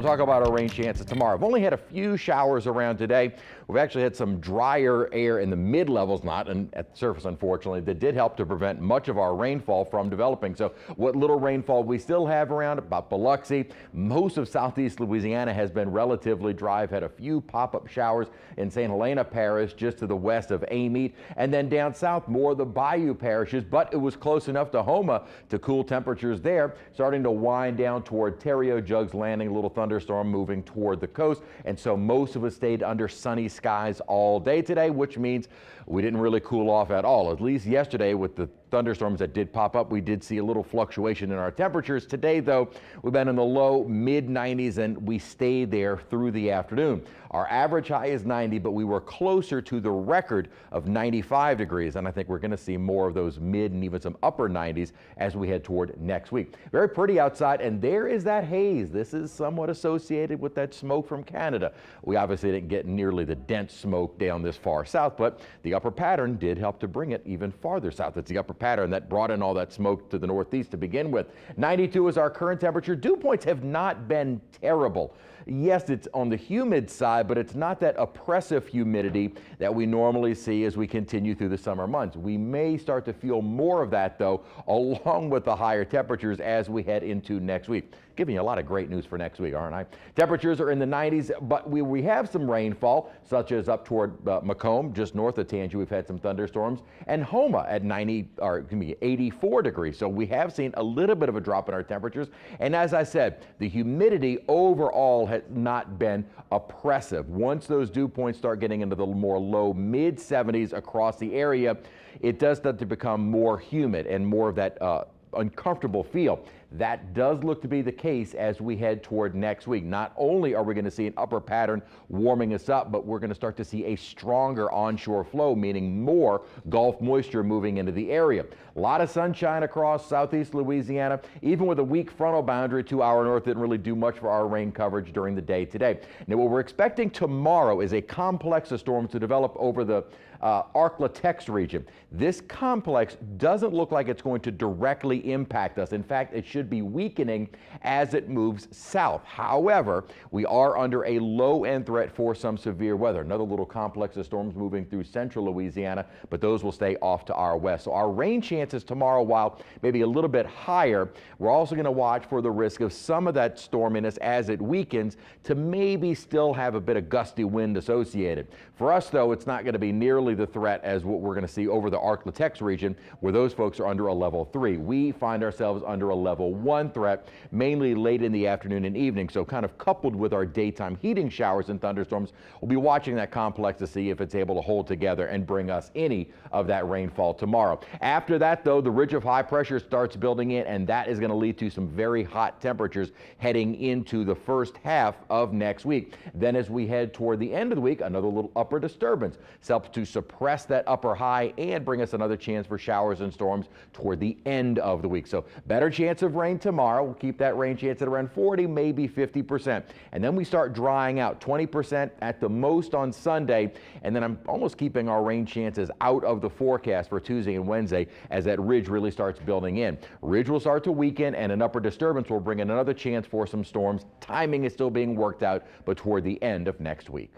We'll talk about our rain chances tomorrow. I've only had a few showers around today. We've actually had some drier air in the mid-levels, not at the surface, unfortunately, that did help to prevent much of our rainfall from developing. So what little rainfall we still have around about Biloxi, most of southeast Louisiana has been relatively dry. I've had a few pop-up showers in St. Helena Parish, just to the west of Amite, and then down south, more of the bayou parishes, but it was close enough to Houma to cool temperatures there, starting to wind down toward Terrio, Jugs Landing, a little thunderstorm moving toward the coast, and so most of us stayed under sunny skies all day today, which means we didn't really cool off at all. At least yesterday, with the thunderstorms that did pop up, we did see a little fluctuation in our temperatures. Today, though, we've been in the low mid 90s, and we stayed there through the afternoon. Our average high is 90, but we were closer to the record of 95 degrees, and I think we're going to see more of those mid and even some upper 90s as we head toward next week. Very pretty outside, and there is that haze. This is somewhat associated with that smoke from Canada. We obviously didn't get nearly the dense smoke down this far south, but the upper pattern did help to bring it even farther south. It's the upper pattern that brought in all that smoke to the northeast to begin with. 92 is our current temperature. Dew points have not been terrible. Yes, it's on the humid side, but it's not that oppressive humidity that we normally see as we continue through the summer months. We may start to feel more of that, though, along with the higher temperatures as we head into next week. Giving you a lot of great news for next week, aren't I? Temperatures are in the 90s, but we have some rainfall, such as up toward Macomb, just north of Tangier. We've had some thunderstorms, and Houma at 84 degrees. So we have seen a little bit of a drop in our temperatures. And as I said, the humidity overall has not been oppressive. Once those dew points start getting into the more low mid 70s across the area, it does start to become more humid and more of that uncomfortable feel. That does look to be the case as we head toward next week. Not only are we going to see an upper pattern warming us up, but we're going to start to see a stronger onshore flow, meaning more Gulf moisture moving into the area. A lot of sunshine across southeast Louisiana, even with a weak frontal boundary to our north. Didn't really do much for our rain coverage during the day today. Now, what we're expecting tomorrow is a complex of storms to develop over the Ark-La-Tex region. This complex doesn't look like it's going to directly impact us. In fact, it should be weakening as it moves south. However, we are under a low-end threat for some severe weather. Another little complex of storms moving through central Louisiana, but those will stay off to our west. So our rain chances tomorrow, while maybe a little bit higher, we're also going to watch for the risk of some of that storminess as it weakens to maybe still have a bit of gusty wind associated. For us, though, it's not going to be nearly the threat as what we're going to see over the Ark-La-Tex region, where those folks are under a level 3. We find ourselves under a level 1 threat, mainly late in the afternoon and evening. So kind of coupled with our daytime heating showers and thunderstorms, we'll be watching that complex to see if it's able to hold together and bring us any of that rainfall tomorrow. After that, though, the ridge of high pressure starts building in, and that is going to lead to some very hot temperatures heading into the first half of next week. Then as we head toward the end of the week, another little upper disturbance helps to suppress that upper high and bring us another chance for showers and storms toward the end of the week. So better chance of rain tomorrow. We'll keep that rain chance at around 40, maybe 50%. And then we start drying out, 20% at the most on Sunday. And then I'm almost keeping our rain chances out of the forecast for Tuesday and Wednesday as that ridge really starts building in. Ridge will start to weaken, and an upper disturbance will bring in another chance for some storms. Timing is still being worked out, but toward the end of next week.